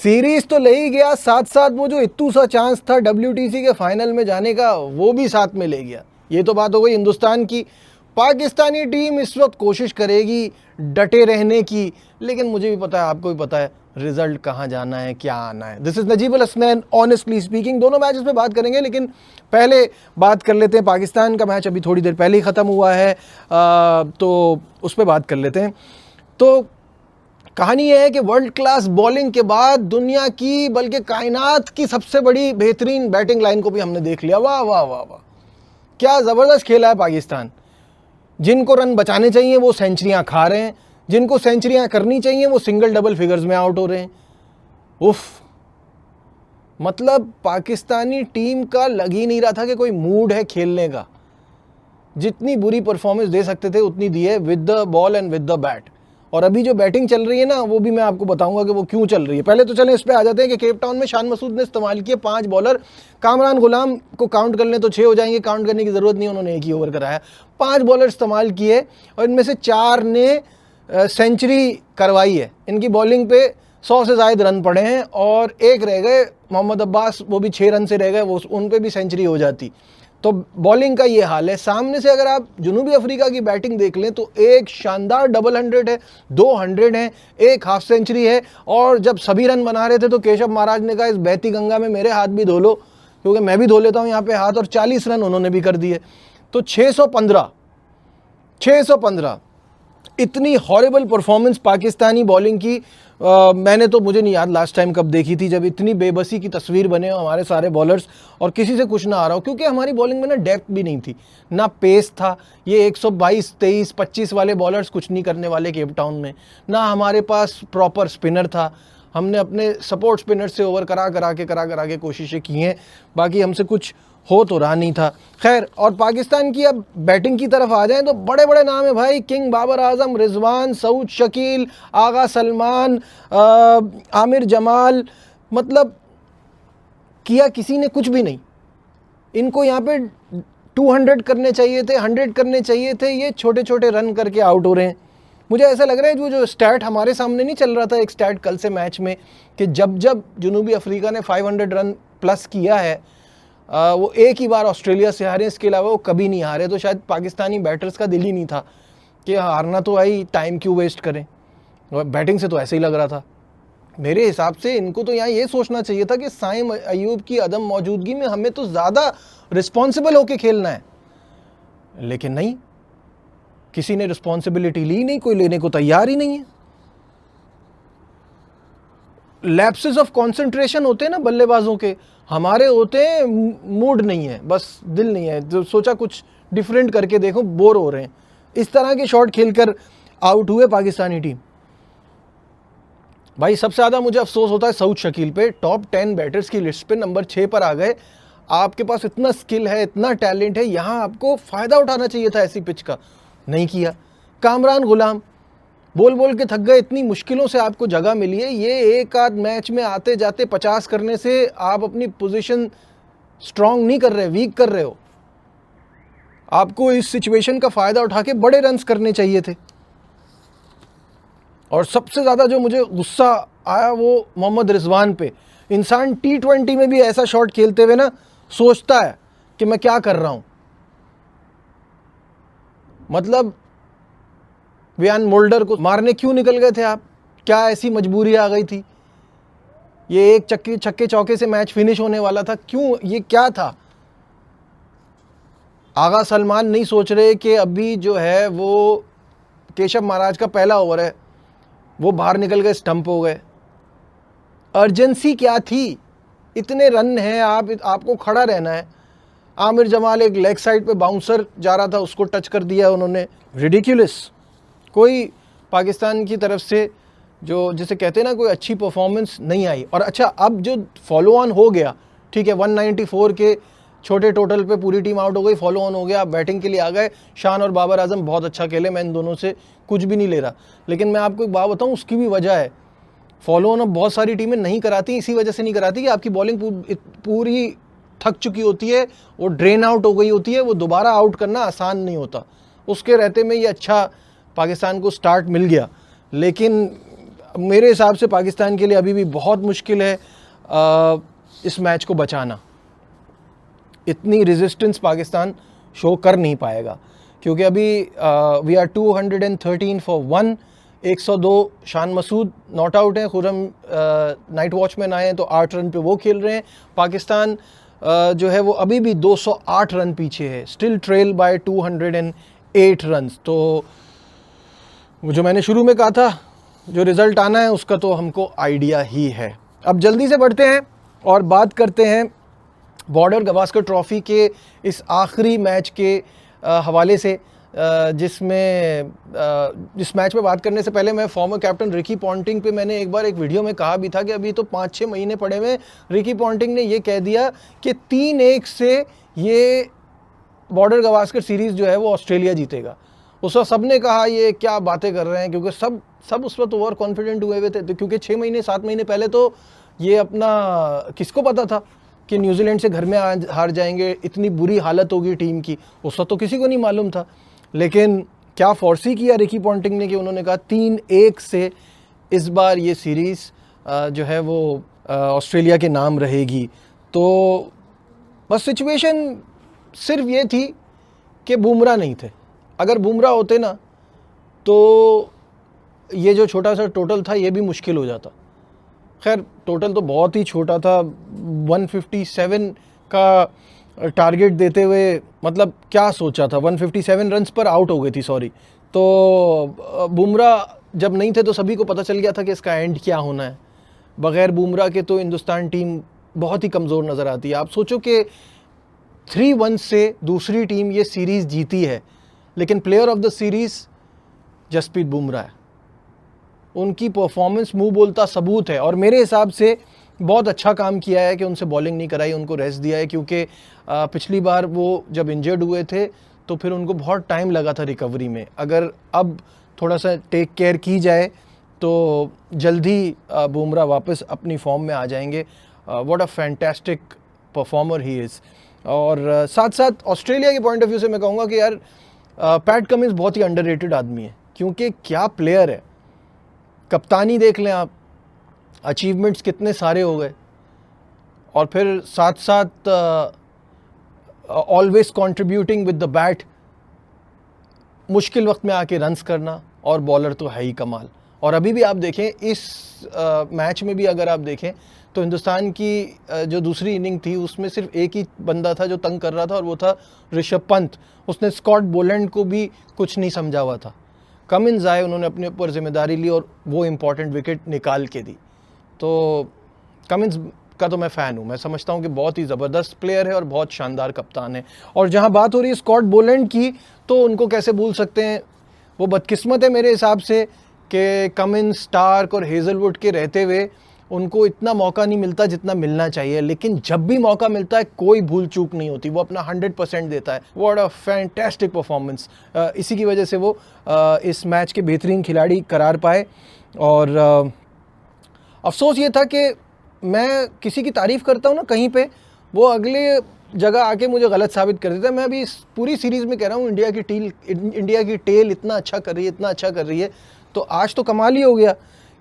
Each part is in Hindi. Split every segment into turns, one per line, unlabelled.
सीरीज तो ले ही गया, साथ साथ वो जो इत्तू सा चांस था WTC के फाइनल में जाने का वो भी साथ में ले गया। ये तो बात हो गई हिंदुस्तान की। पाकिस्तानी टीम इस वक्त कोशिश करेगी डटे रहने की, लेकिन मुझे भी पता है, आपको भी पता है रिजल्ट कहाँ जाना है, क्या आना है। This is Najeeb Al Hasnain, honestly speaking. दोनों मैचेस पे बात करेंगे, लेकिन पहले बात कर लेते हैं पाकिस्तान का मैच। अभी थोड़ी देर पहले ही ख़त्म हुआ है, तो उस पर बात कर लेते हैं। तो कहानी यह है कि वर्ल्ड क्लास बॉलिंग के बाद दुनिया की, बल्कि कायनात की सबसे बड़ी बेहतरीन बैटिंग लाइन को भी हमने देख लिया। वाह वाह वाह वाह, क्या ज़बरदस्त खेला है पाकिस्तान। जिनको रन बचाने चाहिए वो सेंचुरियां खा रहे हैं, जिनको सेंचुरियां करनी चाहिए वो सिंगल डबल फिगर्स में आउट हो रहे हैं। उफ, मतलब पाकिस्तानी टीम का लग ही नहीं रहा था कि कोई मूड है खेलने का। जितनी बुरी परफॉर्मेंस दे सकते थे उतनी दी है, with the ball and with the bat. और अभी जो बैटिंग चल रही है ना, वो भी मैं आपको बताऊंगा कि वो क्यों चल रही है। पहले तो चलें इस पे आ जाते हैं कि केप टाउन में शान मसूद ने इस्तेमाल किए 5 बॉलर। कामरान गुलाम को काउंट कर लें तो 6 हो जाएंगे, काउंट करने की ज़रूरत नहीं, उन्होंने एक ही ओवर कराया। 5 बॉलर इस्तेमाल किए और इनमें से 4 ने सेंचुरी करवाई है। इनकी बॉलिंग पे 100 से ज़ायद रन पड़े हैं और एक रह गए मोहम्मद अब्बास, वो भी 6 रन से रह गए, वो उन पे भी सेंचुरी हो जाती। तो बॉलिंग का ये हाल है। सामने से अगर आप जनूबी अफ्रीका की बैटिंग देख लें तो एक शानदार डबल 100 है, 2 100 हैं, एक हाफ सेंचुरी है। और जब सभी रन बना रहे थे तो केशव महाराज ने कहा इस बहती गंगा में मेरे हाथ भी धो लो, क्योंकि मैं भी धो लेता हूँ यहाँ पे हाथ। और 40 रन उन्होंने भी कर दिए। तो 615 इतनी हॉरिबल परफॉर्मेंस पाकिस्तानी बॉलिंग की मैंने तो, मुझे नहीं याद लास्ट टाइम कब देखी थी जब इतनी बेबसी की तस्वीर बने हो हमारे सारे बॉलर्स और किसी से कुछ ना आ रहा हो। क्योंकि हमारी बॉलिंग में ना डेप्थ भी नहीं थी, ना पेस था। ये 122, 23, 25 वाले बॉलर्स कुछ नहीं करने वाले केप टाउन में। ना हमारे पास प्रॉपर स्पिनर था। हमने अपने सपोर्ट स्पिनर से ओवर करा के कोशिशें की हैं, बाकी हमसे कुछ हो तो रहा नहीं था। खैर, और पाकिस्तान की अब बैटिंग की तरफ आ जाएं तो बड़े बड़े नाम है भाई। किंग बाबर आजम, रिजवान, सऊद शकील, आगा सलमान, आमिर जमाल, मतलब किया किसी ने कुछ भी नहीं। इनको यहाँ पे 200 करने चाहिए थे, 100 करने चाहिए थे, ये छोटे छोटे रन करके आउट हो रहे हैं। मुझे ऐसा लग रहा है जो स्टैट हमारे सामने नहीं चल रहा था, एक स्टैट कल से मैच में, कि जब जब जनूबी अफ्रीका ने 500 रन प्लस किया है, वो एक ही बार ऑस्ट्रेलिया से हारे, इसके अलावा वो कभी नहीं हारे। तो शायद पाकिस्तानी बैटर्स का दिल ही नहीं था कि हारना तो आई, टाइम क्यों वेस्ट करें। और बैटिंग से तो ऐसे ही लग रहा था। मेरे हिसाब से इनको तो यहाँ ये सोचना चाहिए था कि साइम अयूब की अदम मौजूदगी में हमें तो ज़्यादा रिस्पॉन्सिबल होकर खेलना है, लेकिन नहीं, किसी ने रिस्पॉन्सिबिलिटी ली नहीं, कोई लेने को तैयार ही नहीं है। लैप्सेस ऑफ कंसंट्रेशन होते हैं ना बल्लेबाजों के, हमारे होते हैं मूड नहीं है, बस दिल नहीं है, जो सोचा कुछ डिफरेंट करके देखो, बोर हो रहे हैं। इस तरह के शॉट खेलकर आउट हुए पाकिस्तानी टीम। भाई सबसे ज़्यादा मुझे अफसोस होता है सऊद शकील पे। टॉप 10 बैटर्स की लिस्ट पे नंबर 6 पर आ गए। आपके पास इतना स्किल है, इतना टैलेंट है, यहाँ आपको फ़ायदा उठाना चाहिए था ऐसी पिच का, नहीं किया। कामरान गुलाम बोल बोल के थक गए, इतनी मुश्किलों से आपको जगह मिली है। ये एक आध मैच में आते जाते 50 करने से आप अपनी पोजीशन स्ट्रांग नहीं कर रहे, वीक कर रहे हो। आपको इस सिचुएशन का फ़ायदा उठा के बड़े रन्स करने चाहिए थे। और सबसे ज़्यादा जो मुझे गुस्सा आया वो मोहम्मद रिजवान पे। इंसान T20 में भी ऐसा शॉट खेलते हुए ना सोचता है कि मैं क्या कर रहा हूँ। मतलब वियान मोल्डर को मारने क्यों निकल गए थे आप? क्या ऐसी मजबूरी आ गई थी? ये एक छक्के चौके से मैच फिनिश होने वाला था, क्यों? ये क्या था? आगा सलमान नहीं सोच रहे कि अभी जो है वो केशव महाराज का पहला ओवर है, वो बाहर निकल गए, स्टंप हो गए। अर्जेंसी क्या थी? इतने रन हैं, आपको खड़ा रहना है। आमिर जमाल एक लेग साइड पे बाउंसर जा रहा था, उसको टच कर दिया उन्होंने। रिडिक्यूलस। कोई पाकिस्तान की तरफ से जो जिसे कहते हैं ना कोई अच्छी परफॉर्मेंस नहीं आई। और अच्छा, अब जो फॉलो ऑन हो गया, ठीक है, 194 के छोटे टोटल पे पूरी टीम आउट हो गई, फॉलो ऑन हो गया, आप बैटिंग के लिए आ गए। शान और बाबर आजम बहुत अच्छा खेले, मैं इन दोनों से कुछ भी नहीं ले रहा, लेकिन मैं आपको एक बात बताऊं, उसकी भी वजह है। फॉलो ऑन अब बहुत सारी टीमें नहीं कराती, इसी वजह से नहीं कराती कि आपकी बॉलिंग पूरी थक चुकी होती है, वो ड्रेन आउट हो गई होती है, वो दोबारा आउट करना आसान नहीं होता। उसके रहते में ये अच्छा पाकिस्तान को स्टार्ट मिल गया, लेकिन मेरे हिसाब से पाकिस्तान के लिए अभी भी बहुत मुश्किल है इस मैच को बचाना। इतनी रेजिस्टेंस पाकिस्तान शो कर नहीं पाएगा, क्योंकि अभी we are 213 for 1, 102 Shan Masood not out है, खुरम नाइट वॉचमैन आए हैं तो 8 रन पे वो खेल रहे हैं। पाकिस्तान जो है वो अभी भी 208 रन पीछे है, स्टिल ट्रेल बाय 208 रन्स। तो जो मैंने शुरू में कहा था, जो रिज़ल्ट आना है उसका तो हमको आइडिया ही है। अब जल्दी से बढ़ते हैं और बात करते हैं बॉर्डर गवास्कर ट्रॉफ़ी के इस आखिरी मैच के हवाले से, जिस मैच में बात करने से पहले मैं फॉर्मर कैप्टन रिकी पॉन्टिंग पे मैंने एक बार एक वीडियो में कहा भी था कि अभी तो 5-6 महीने पड़े हुए। रिकी पॉन्टिंग ने ये कह दिया कि 3-1 से ये बॉर्डर गवास्कर सीरीज़ जो है वो ऑस्ट्रेलिया जीतेगा। उस वक्त सब ने कहा ये क्या बातें कर रहे हैं, क्योंकि सब उस वक्त ओवर कॉन्फिडेंट हुए थे, तो क्योंकि 6-7 महीने पहले तो ये अपना किसको पता था कि न्यूजीलैंड से घर में हार जाएंगे, इतनी बुरी हालत होगी टीम की, उस वक्त तो किसी को नहीं मालूम था। लेकिन क्या फोर्सी किया रिकी पॉन्टिंग ने कि उन्होंने कहा 3-1 से इस बार ये सीरीज़ जो है वो ऑस्ट्रेलिया के नाम रहेगी। तो बस सिचुएशन सिर्फ ये थी कि बुमराह नहीं थे। अगर बुमराह होते ना तो ये जो छोटा सा टोटल था ये भी मुश्किल हो जाता। खैर टोटल तो बहुत ही छोटा था, 157 का टारगेट देते हुए, मतलब क्या सोचा था, 157 रन्स पर आउट हो गई थी, सॉरी। तो बुमराह जब नहीं थे तो सभी को पता चल गया था कि इसका एंड क्या होना है। बग़ैर बुमराह के तो हिंदुस्तान टीम बहुत ही कमज़ोर नज़र आती है। आप सोचो कि 3-1 से दूसरी टीम ये सीरीज़ जीती है, लेकिन player of the series Jasprit Bumrah है। उनकी परफॉर्मेंस मुंह बोलता सबूत है, और मेरे हिसाब से बहुत अच्छा काम किया है कि उनसे बॉलिंग नहीं कराई, उनको रेस्ट दिया है, क्योंकि पिछली बार वो जब इंजर्ड हुए थे तो फिर उनको बहुत टाइम लगा था रिकवरी में। अगर अब थोड़ा सा टेक केयर की जाए तो जल्दी बुमराह वापस अपनी फॉर्म में आ जाएंगे। What a fantastic performer he is. और साथ साथ ऑस्ट्रेलिया के पॉइंट ऑफ व्यू से मैं कहूँगा कि यार पैट कमिंस बहुत ही अंडररेटेड आदमी है, क्योंकि क्या प्लेयर है। कप्तानी देख लें आप, अचीवमेंट्स कितने सारे हो गए, और फिर साथ साथ always contributing with the bat, मुश्किल वक्त में आके रन्स करना, और बॉलर तो है ही कमाल। और अभी भी आप देखें इस मैच में भी अगर आप देखें तो हिंदुस्तान की जो दूसरी इनिंग थी उसमें सिर्फ एक ही बंदा था जो तंग कर रहा था, और वो था ऋषभ पंत। उसने स्कॉट बोलैंड को भी कुछ नहीं समझा हुआ था। कमिंस आए, उन्होंने अपने ऊपर जिम्मेदारी ली और वो इम्पॉर्टेंट विकेट निकाल के दी। तो कमिंस का तो मैं फ़ैन हूँ, मैं समझता हूँ कि बहुत ही ज़बरदस्त प्लेयर है और बहुत शानदार कप्तान है। और जहाँ बात हो रही है स्कॉट बोलैंड की, तो उनको कैसे भूल सकते हैं। वो बदकिस्मत है मेरे हिसाब से कि कमिंस, स्टार्क और हेज़लवुड के रहते हुए उनको इतना मौका नहीं मिलता जितना मिलना चाहिए। लेकिन जब भी मौका मिलता है कोई भूल चूक नहीं होती, वो अपना 100% देता है। What a fantastic performance. इसी की वजह से वो इस मैच के बेहतरीन खिलाड़ी करार पाए। और अफसोस ये था कि मैं किसी की तारीफ़ करता हूँ ना कहीं पे, वो अगले जगह आके मुझे गलत साबित कर देता है। मैं अभी इस पूरी सीरीज़ में कह रहा हूँ इंडिया की टेल इतना अच्छा कर रही है, इतना अच्छा कर रही है। तो आज तो कमाल ही हो गया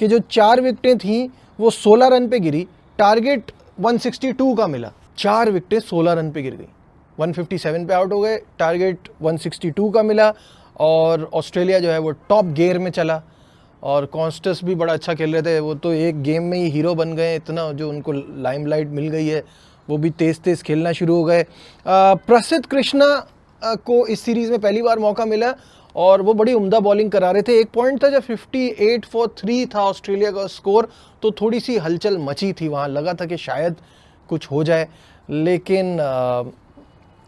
कि जो 4 विकेटें थीं वो 16 रन पे गिरी, टारगेट 162 का मिला, 4 विकेटें 16 रन पे गिर गई, 157 पे आउट हो गए, टारगेट 162 का मिला। और ऑस्ट्रेलिया जो है वो टॉप गियर में चला, और कॉन्स्टस भी बड़ा अच्छा खेल रहे थे। वो तो एक गेम में ही हीरो बन गए, इतना जो उनको लाइमलाइट मिल गई है, वो भी तेज़ खेलना शुरू हो गए। प्रसिद्ध कृष्णा को इस सीरीज़ में पहली बार मौका मिला, और वो बड़ी उम्दा बॉलिंग करा रहे थे। एक पॉइंट था जब 58 फॉर 3 था ऑस्ट्रेलिया का स्कोर, तो थोड़ी सी हलचल मची थी वहाँ, लगा था कि शायद कुछ हो जाए। लेकिन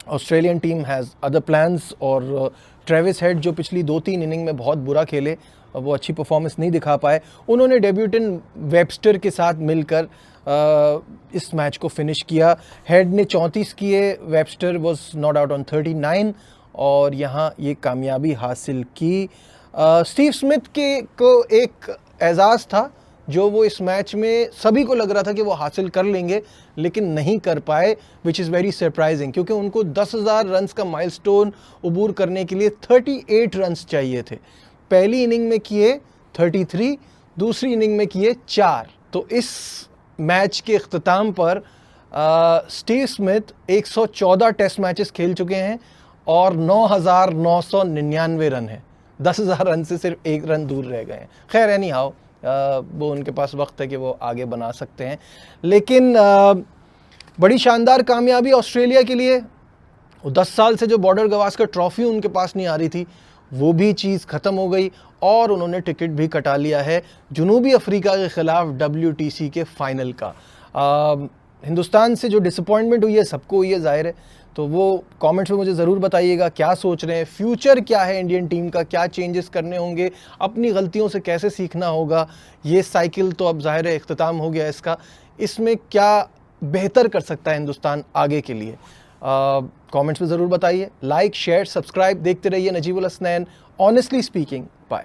Australian team has other plans, और ट्रेविस हेड जो पिछली 2-3 इनिंग में बहुत बुरा खेले, वो अच्छी परफॉर्मेंस नहीं दिखा पाए, उन्होंने डेब्यूटेंट वेबस्टर के साथ मिलकर इस मैच को फिनिश किया। हेड ने 34 किए, Webster was not out on 39, और यहाँ ये कामयाबी हासिल की। स्टीव स्मिथ को एक एजाज़ था जो वो इस मैच में सभी को लग रहा था कि वो हासिल कर लेंगे, लेकिन नहीं कर पाए, विच इज़ वेरी सरप्राइजिंग, क्योंकि उनको 10,000 रन्स का माइलस्टोन अबूर करने के लिए 38 रन्स चाहिए थे। पहली इनिंग में किए 33, दूसरी इनिंग में किए 4। तो इस मैच के अख्ताम पर स्टीव स्मिथ 114 टेस्ट मैचेस खेल चुके हैं और 9,999 रन है। 10,000 रन से सिर्फ 1 रन दूर रह गए हैं। खैर एनी हाउ, वो उनके पास वक्त है कि वो आगे बना सकते हैं। लेकिन बड़ी शानदार कामयाबी ऑस्ट्रेलिया के लिए। 10 साल से जो बॉर्डर गवास्कर ट्रॉफी उनके पास नहीं आ रही थी, वो भी चीज़ ख़त्म हो गई और उन्होंने टिकट भी कटा लिया है जनूबी अफ्रीका के ख़िलाफ़ WTC के फाइनल का। हिंदुस्तान से जो डिसअपॉइंटमेंट हुई है सबको हुई है, ज़ाहिर है। तो वो कमेंट्स में मुझे ज़रूर बताइएगा क्या सोच रहे हैं, फ्यूचर क्या है इंडियन टीम का, क्या चेंजेस करने होंगे, अपनी गलतियों से कैसे सीखना होगा। ये साइकिल तो अब ज़ाहिर है इख्तिताम हो गया इसका, इसमें क्या बेहतर कर सकता है हिंदुस्तान आगे के लिए। कमेंट्स में ज़रूर बताइए। लाइक शेयर सब्सक्राइब देखते रहिए Najibul Hasnain honestly speaking. Bye.